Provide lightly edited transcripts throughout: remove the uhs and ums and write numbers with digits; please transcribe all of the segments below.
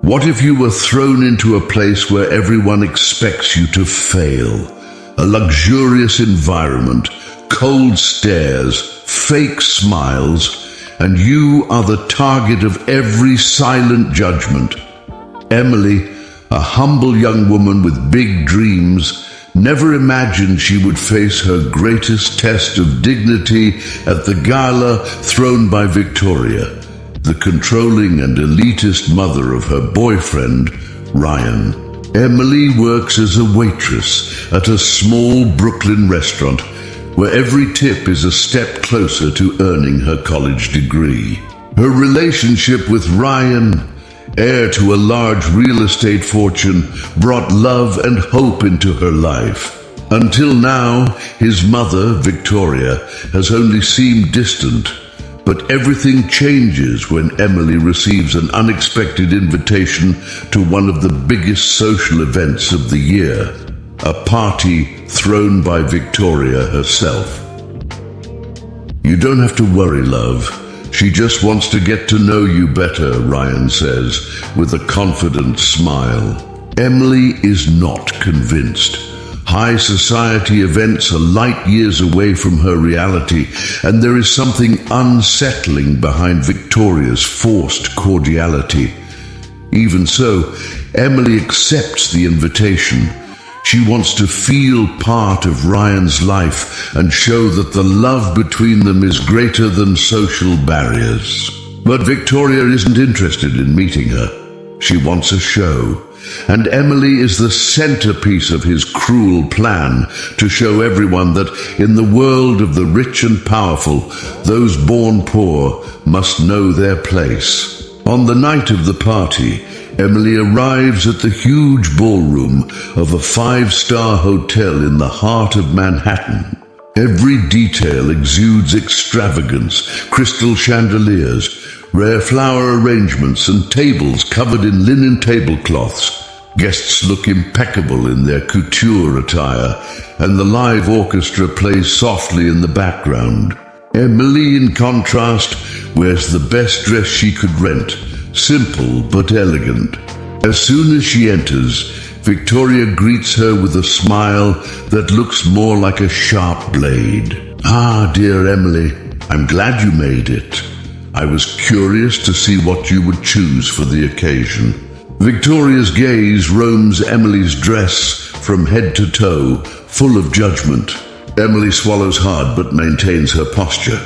What if you were thrown into a place where everyone expects you to fail? A luxurious environment, cold stares, fake smiles, and you are the target of every silent judgment. Emily, a humble young woman with big dreams, never imagined she would face her greatest test of dignity at the gala thrown by Victoria, the controlling and elitist mother of her boyfriend, Ryan. Emily works as a waitress at a small Brooklyn restaurant where every tip is a step closer to earning her college degree. Her relationship with Ryan, heir to a large real estate fortune, brought love and hope into her life. Until now, his mother, Victoria, has only seemed distant. But everything changes when Emily receives an unexpected invitation to one of the biggest social events of the year, a party thrown by Victoria herself. You don't have to worry, love. She just wants to get to know you better, Ryan says, with a confident smile. Emily is not convinced. High society events are light years away from her reality, and there is something unsettling behind Victoria's forced cordiality. Even so, Emily accepts the invitation. She wants to feel part of Ryan's life and show that the love between them is greater than social barriers. But Victoria isn't interested in meeting her. She wants a show. And Emily is the centerpiece of his cruel plan to show everyone that in the world of the rich and powerful, those born poor must know their place. On the night of the party, Emily arrives at the huge ballroom of a five-star hotel in the heart of Manhattan. Every detail exudes extravagance: crystal chandeliers, rare flower arrangements, and tables covered in linen tablecloths. Guests look impeccable in their couture attire, and the live orchestra plays softly in the background. Emily, in contrast, wears the best dress she could rent, simple but elegant. As soon as she enters, Victoria greets her with a smile that looks more like a sharp blade. "Ah, dear Emily, I'm glad you made it. I was curious to see what you would choose for the occasion." Victoria's gaze roams Emily's dress from head to toe, full of judgment. Emily swallows hard but maintains her posture.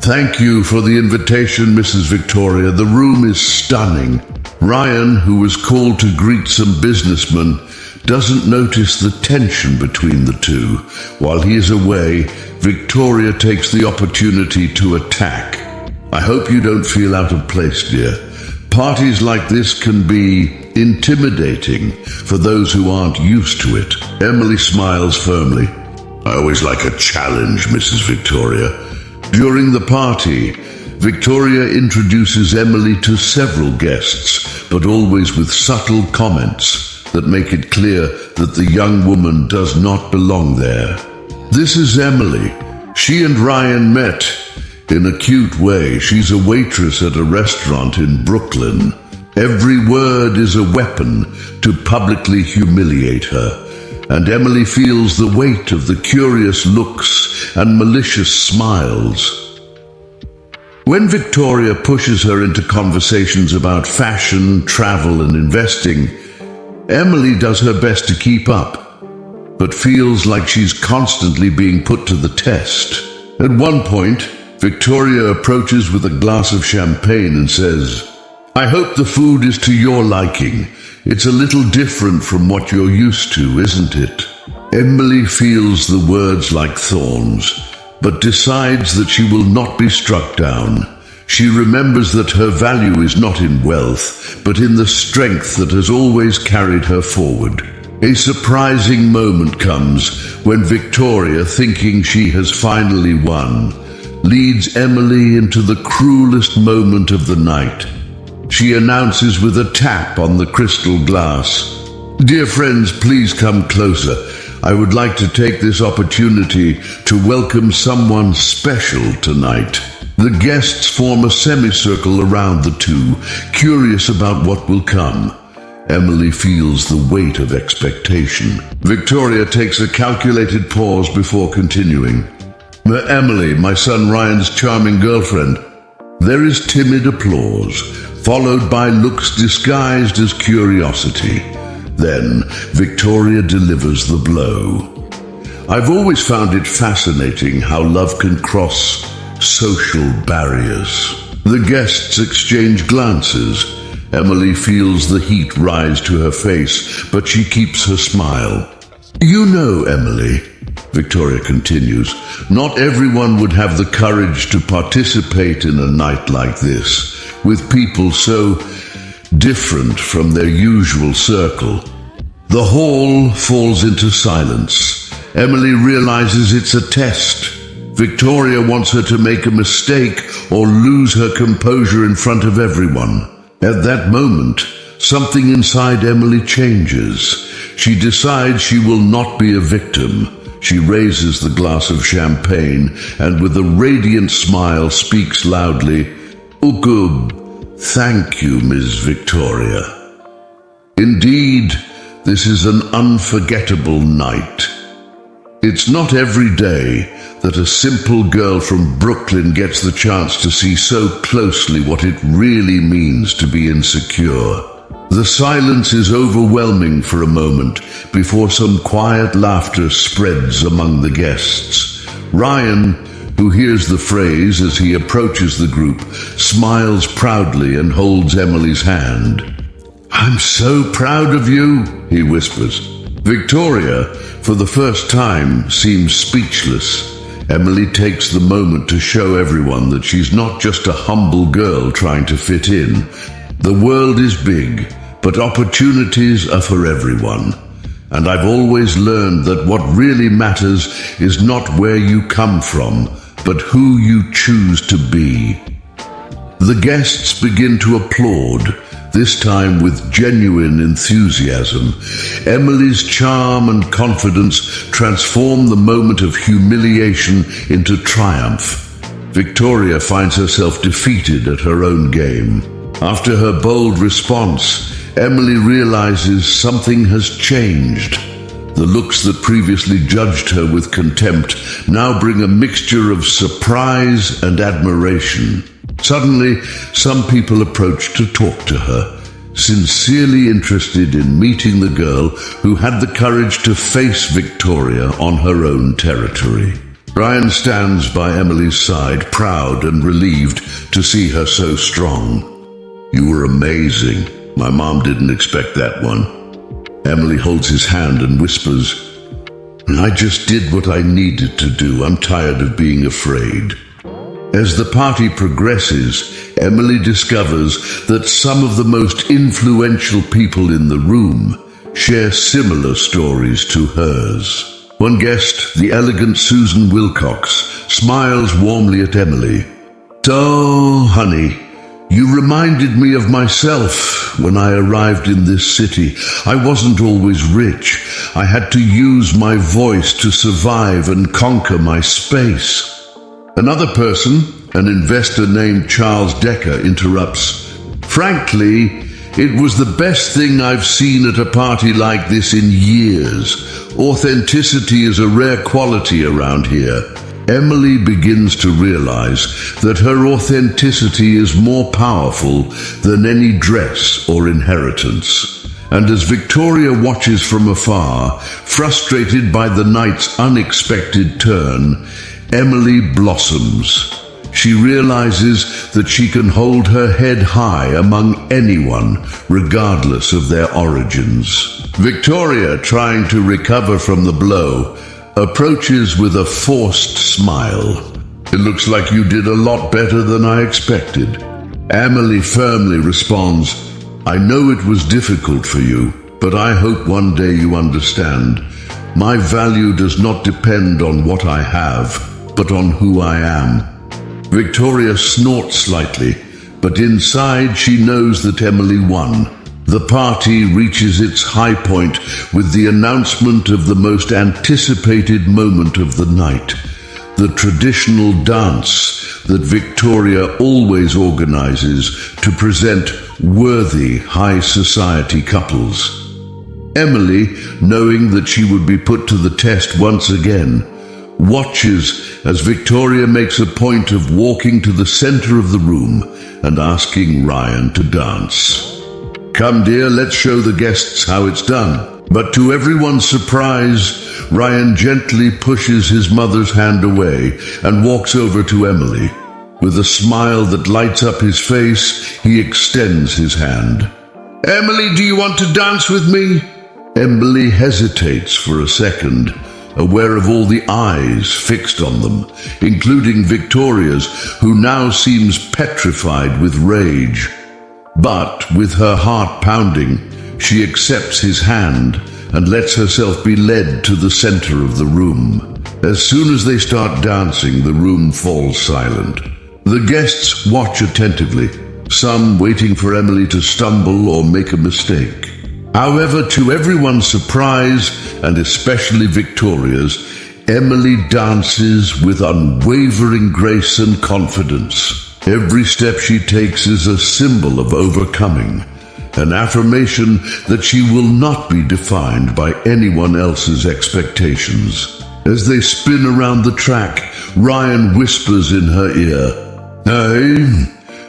"Thank you for the invitation, Mrs. Victoria. The room is stunning." Ryan, who was called to greet some businessmen, doesn't notice the tension between the two. While he is away, Victoria takes the opportunity to attack. "I hope you don't feel out of place, dear. Parties like this can be intimidating for those who aren't used to it." Emily smiles firmly. "I always like a challenge, Mrs. Victoria." During the party, Victoria introduces Emily to several guests, but always with subtle comments that make it clear that the young woman does not belong there. This is Emily. She and Ryan met in a cute way. She's a waitress at a restaurant in Brooklyn. Every word is a weapon to publicly humiliate her, and Emily feels the weight of the curious looks and malicious smiles. When Victoria pushes her into conversations about fashion, travel, and investing, Emily does her best to keep up, but feels like she's constantly being put to the test. At one point, Victoria approaches with a glass of champagne and says, "I hope the food is to your liking. It's a little different from what you're used to, isn't it?" Emily feels the words like thorns, but decides that she will not be struck down. She remembers that her value is not in wealth, but in the strength that has always carried her forward. A surprising moment comes when Victoria, thinking she has finally won, leads Emily into the cruelest moment of the night. She announces with a tap on the crystal glass, "Dear friends, please come closer. I would like to take this opportunity to welcome someone special tonight. The guests form a semicircle around the two, curious about what will come. Emily feels the weight of expectation. Victoria takes a calculated pause before continuing. Emily, my son Ryan's charming girlfriend. There is timid applause, followed by looks disguised as curiosity. Then Victoria delivers the blow. I've always found it fascinating how love can cross social barriers. The guests exchange glances. Emily feels the heat rise to her face, but she keeps her smile. You know, Emily, Victoria continues, not everyone would have the courage to participate in a night like this, with people so different from their usual circle. The hall falls into silence. Emily realizes it's a test. Victoria wants her to make a mistake or lose her composure in front of everyone. At that moment, something inside Emily changes. She decides she will not be a victim. She raises the glass of champagne and with a radiant smile speaks loudly, "Ukub, thank you, Ms. Victoria." Indeed, this is an unforgettable night. It's not every day that a simple girl from Brooklyn gets the chance to see so closely what it really means to be insecure. The silence is overwhelming for a moment before some quiet laughter spreads among the guests. Ryan, who hears the phrase as he approaches the group, smiles proudly and holds Emily's hand. "I'm so proud of you," he whispers. Victoria, for the first time, seems speechless. Emily takes the moment to show everyone that she's not just a humble girl trying to fit in. The world is big, but opportunities are for everyone. And I've always learned that what really matters is not where you come from, but who you choose to be. The guests begin to applaud, this time with genuine enthusiasm. Emily's charm and confidence transform the moment of humiliation into triumph. Victoria finds herself defeated at her own game. After her bold response, Emily realizes something has changed. The looks that previously judged her with contempt now bring a mixture of surprise and admiration. Suddenly, some people approach to talk to her, sincerely interested in meeting the girl who had the courage to face Victoria on her own territory. Ryan stands by Emily's side, proud and relieved to see her so strong. "You were amazing. My mom didn't expect that one." Emily holds his hand and whispers, "I just did what I needed to do. I'm tired of being afraid." As the party progresses, Emily discovers that some of the most influential people in the room share similar stories to hers. One guest, the elegant Susan Wilcox, smiles warmly at Emily. "Oh, honey, you reminded me of myself when I arrived in this city. I wasn't always rich. I had to use my voice to survive and conquer my space." Another person, an investor named Charles Decker, interrupts. "Frankly, it was the best thing I've seen at a party like this in years. Authenticity is a rare quality around here." Emily begins to realize that her authenticity is more powerful than any dress or inheritance. And as Victoria watches from afar, frustrated by the night's unexpected turn, Emily blossoms. She realizes that she can hold her head high among anyone, regardless of their origins. Victoria, trying to recover from the blow, approaches with a forced smile. "It looks like you did a lot better than I expected." Emily firmly responds, "I know it was difficult for you, but I hope one day you understand. My value does not depend on what I have, but on who I am." Victoria snorts slightly, but inside she knows that Emily won. The party reaches its high point with the announcement of the most anticipated moment of the night, the traditional dance that Victoria always organizes to present worthy high society couples. Emily, knowing that she would be put to the test once again, watches as Victoria makes a point of walking to the center of the room and asking Ryan to dance. "Come, dear, let's show the guests how it's done." But to everyone's surprise, Ryan gently pushes his mother's hand away and walks over to Emily. With a smile that lights up his face, he extends his hand. "Emily, do you want to dance with me?" Emily hesitates for a second, aware of all the eyes fixed on them, including Victoria's, who now seems petrified with rage. But with her heart pounding, she accepts his hand and lets herself be led to the center of the room. As soon as they start dancing, the room falls silent. The guests watch attentively, some waiting for Emily to stumble or make a mistake. However, to everyone's surprise, and especially Victoria's, Emily dances with unwavering grace and confidence. Every step she takes is a symbol of overcoming, an affirmation that she will not be defined by anyone else's expectations. As they spin around the track, Ryan whispers in her ear, "Hey,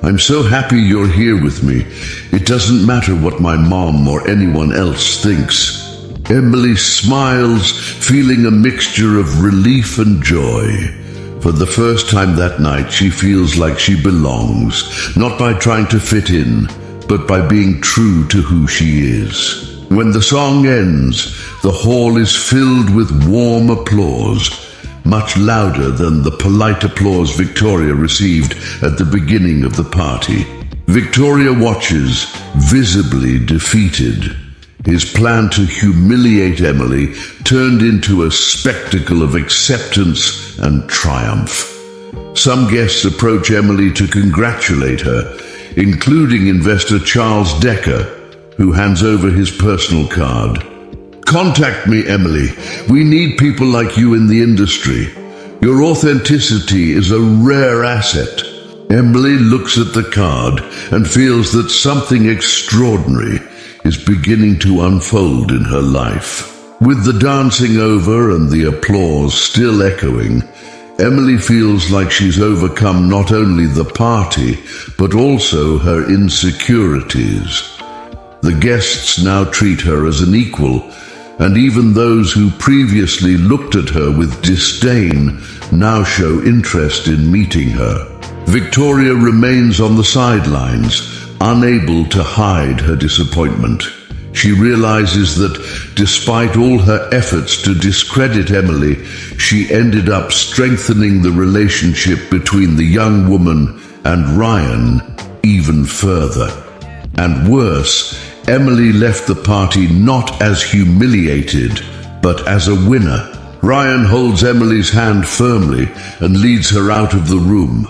I'm so happy you're here with me. It doesn't matter what my mom or anyone else thinks." Emily smiles, feeling a mixture of relief and joy. For the first time that night, she feels like she belongs, not by trying to fit in, but by being true to who she is. When the song ends, the hall is filled with warm applause, much louder than the polite applause Victoria received at the beginning of the party. Victoria watches, visibly defeated. His plan to humiliate Emily turned into a spectacle of acceptance and triumph. Some guests approach Emily to congratulate her, including investor Charles Decker, who hands over his personal card. "Contact me, Emily. We need people like you in the industry. Your authenticity is a rare asset." Emily looks at the card and feels that something extraordinary is beginning to unfold in her life. With the dancing over and the applause still echoing, Emily feels like she's overcome not only the party, but also her insecurities. The guests now treat her as an equal, and even those who previously looked at her with disdain now show interest in meeting her. Victoria remains on the sidelines, unable to hide her disappointment. She realizes that despite all her efforts to discredit Emily, she ended up strengthening the relationship between the young woman and Ryan even further. And worse, Emily left the party not as humiliated, but as a winner. Ryan holds Emily's hand firmly and leads her out of the room.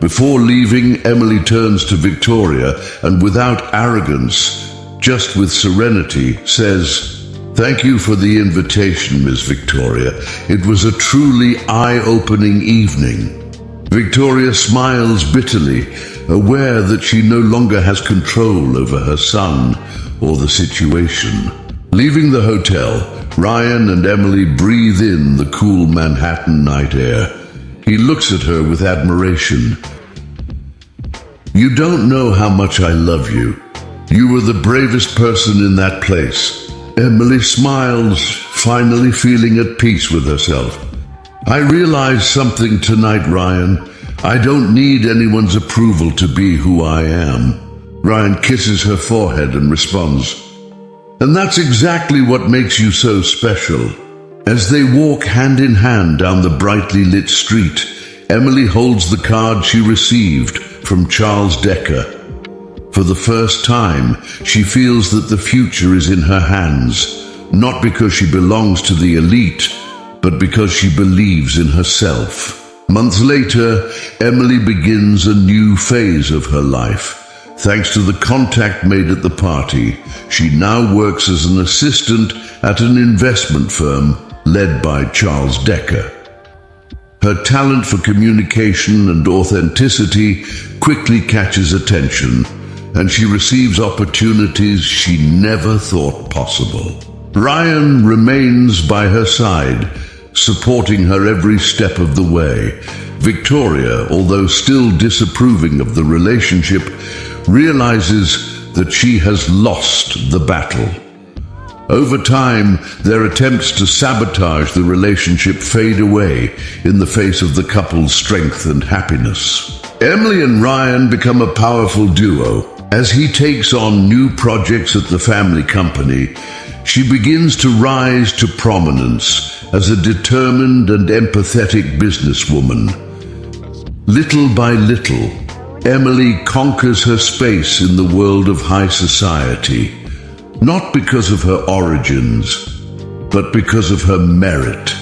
Before leaving, Emily turns to Victoria and without arrogance, just with serenity, says, "Thank you for the invitation, Miss Victoria. It was a truly eye-opening evening." Victoria smiles bitterly, aware that she no longer has control over her son or the situation. Leaving the hotel, Ryan and Emily breathe in the cool Manhattan night air. He looks at her with admiration. "You don't know how much I love you. You were the bravest person in that place." Emily smiles, finally feeling at peace with herself. "I realize something tonight, Ryan. I don't need anyone's approval to be who I am." Ryan kisses her forehead and responds, "And that's exactly what makes you so special." As they walk hand in hand down the brightly lit street, Emily holds the card she received from Charles Decker. For the first time, she feels that the future is in her hands, not because she belongs to the elite, but because she believes in herself. Months later, Emily begins a new phase of her life. Thanks to the contact made at the party, she now works as an assistant at an investment firm led by Charles Decker. Her talent for communication and authenticity quickly catches attention, and she receives opportunities she never thought possible. Ryan remains by her side, supporting her every step of the way. Victoria, although still disapproving of the relationship, realizes that she has lost the battle. Over time, their attempts to sabotage the relationship fade away in the face of the couple's strength and happiness. Emily and Ryan become a powerful duo. As he takes on new projects at the family company, she begins to rise to prominence as a determined and empathetic businesswoman. Little by little, Emily conquers her space in the world of high society, not because of her origins, but because of her merit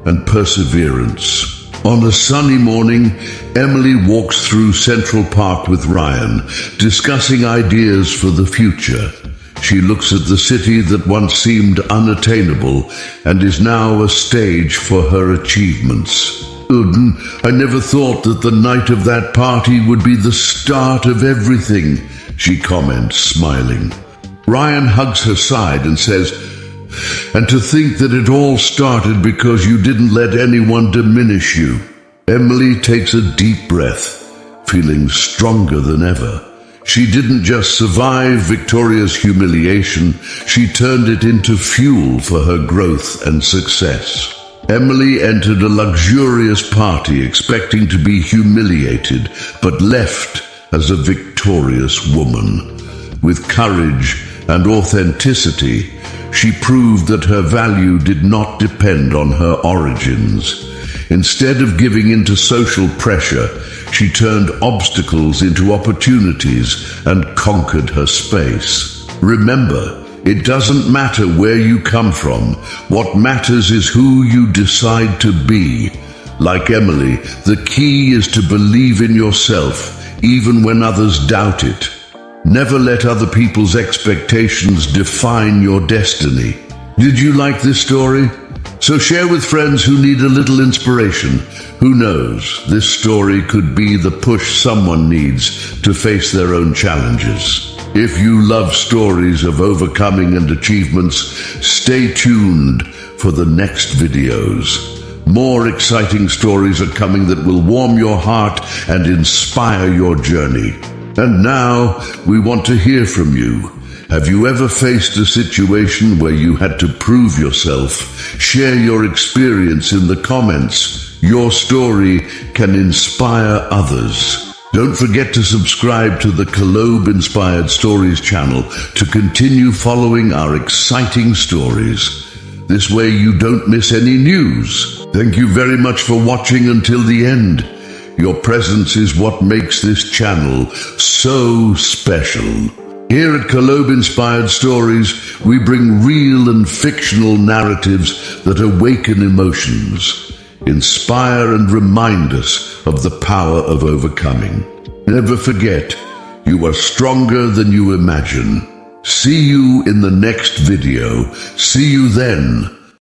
and perseverance. On a sunny morning, Emily walks through Central Park with Ryan, discussing ideas for the future. She looks at the city that once seemed unattainable and is now a stage for her achievements. I never thought that the night of that party would be the start of everything, she comments, smiling. Ryan hugs her side and says, "And to think that it all started because you didn't let anyone diminish you." Emily takes a deep breath, feeling stronger than ever. She didn't just survive Victoria's humiliation, she turned it into fuel for her growth and success. Emily entered a luxurious party expecting to be humiliated, but left as a victorious woman. With courage and authenticity, she proved that her value did not depend on her origins. Instead of giving in to social pressure, she turned obstacles into opportunities and conquered her space. Remember, it doesn't matter where you come from. What matters is who you decide to be. Like Emily, the key is to believe in yourself, even when others doubt it. Never let other people's expectations define your destiny. Did you like this story? So share with friends who need a little inspiration. Who knows, this story could be the push someone needs to face their own challenges. If you love stories of overcoming and achievements, stay tuned for the next videos. More exciting stories are coming that will warm your heart and inspire your journey. And now, we want to hear from you. Have you ever faced a situation where you had to prove yourself? Share your experience in the comments. Your story can inspire others. Don't forget to subscribe to the Kollobe Inspired Stories channel to continue following our exciting stories. This way you don't miss any news. Thank you very much for watching until the end. Your presence is what makes this channel so special. Here at Kollobe Inspired Stories, we bring real and fictional narratives that awaken emotions, inspire and remind us of the power of overcoming. Never forget, you are stronger than you imagine. See you in the next video. See you then.